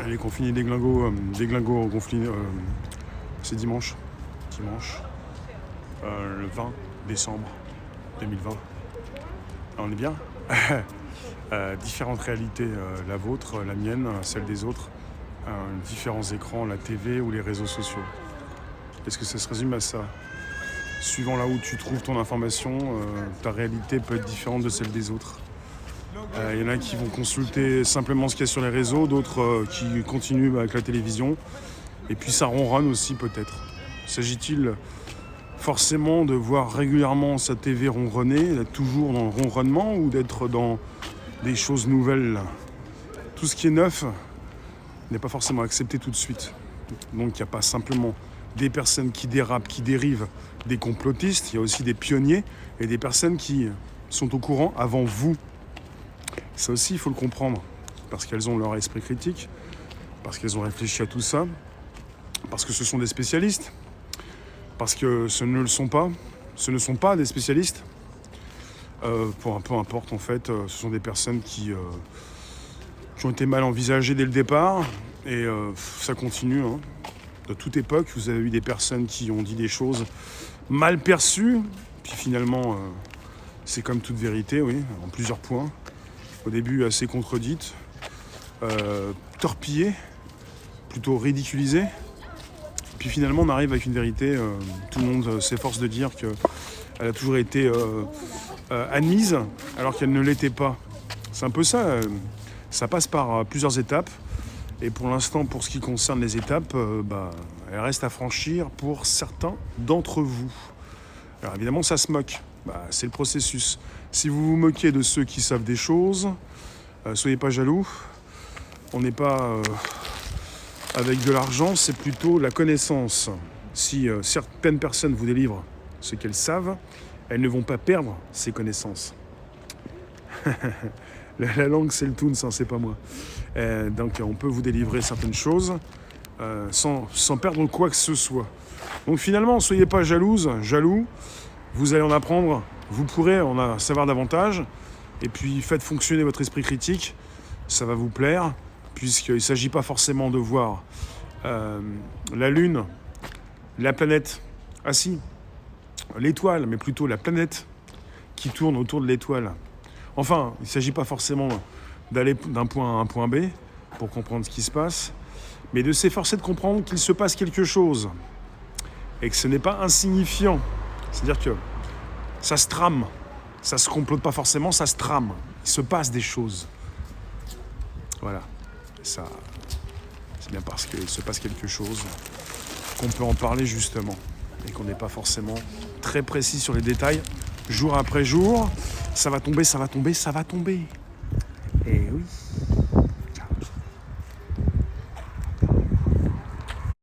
Les confinés déglingos confinés, c'est dimanche. Le 20 décembre 2020. On est bien. Différentes réalités, la vôtre, la mienne, celle des autres. Différents écrans, la TV ou les réseaux sociaux. Est-ce que ça se résume à ça? Suivant là où tu trouves ton information, ta réalité peut être différente de celle des autres. Il y en a qui vont consulter simplement ce qu'il y a sur les réseaux, d'autres qui continuent avec la télévision. Et puis ça ronronne aussi peut-être. S'agit-il forcément de voir régulièrement sa TV ronronner, d'être toujours dans le ronronnement ou d'être dans des choses nouvelles? Tout ce qui est neuf n'est pas forcément accepté tout de suite. Donc il n'y a pas simplement des personnes qui dérapent, qui dérivent, des complotistes, il y a aussi des pionniers et des personnes qui sont au courant avant vous. Ça aussi, il faut le comprendre, parce qu'elles ont leur esprit critique, parce qu'elles ont réfléchi à tout ça, parce que ce sont des spécialistes, parce que ce ne sont pas des spécialistes. Peu importe, en fait, ce sont des personnes qui ont été mal envisagées dès le départ, et ça continue. De toute époque, vous avez eu des personnes qui ont dit des choses mal perçues, puis finalement, c'est comme toute vérité, oui, en plusieurs points. Au début, assez contredite, torpillée, plutôt ridiculisée. Puis finalement, on arrive avec une vérité. Tout le monde s'efforce de dire qu'elle a toujours été admise, alors qu'elle ne l'était pas. C'est un peu ça. Ça passe par plusieurs étapes. Et pour l'instant, pour ce qui concerne les étapes, elles restent à franchir pour certains d'entre vous. Alors évidemment, ça se moque. C'est le processus. Si vous vous moquez de ceux qui savent des choses, soyez pas jaloux. On n'est pas avec de l'argent, c'est plutôt la connaissance. Si certaines personnes vous délivrent ce qu'elles savent, elles ne vont pas perdre ces connaissances. La langue, c'est le Toons, c'est pas moi. Donc on peut vous délivrer certaines choses sans perdre quoi que ce soit. Donc finalement, soyez pas jaloux. Vous allez en apprendre, vous pourrez en savoir davantage, et puis faites fonctionner votre esprit critique, ça va vous plaire, puisqu'il ne s'agit pas forcément de voir la Lune, la planète, l'étoile, mais plutôt la planète qui tourne autour de l'étoile. Enfin, il ne s'agit pas forcément d'aller d'un point A à un point B pour comprendre ce qui se passe, mais de s'efforcer de comprendre qu'il se passe quelque chose, et que ce n'est pas insignifiant. C'est-à-dire que ça se trame, ça se complote pas forcément, ça se trame. Il se passe des choses. Voilà. Ça, c'est bien parce qu'il se passe quelque chose qu'on peut en parler justement. Et qu'on n'est pas forcément très précis sur les détails. Jour après jour, ça va tomber. Et oui.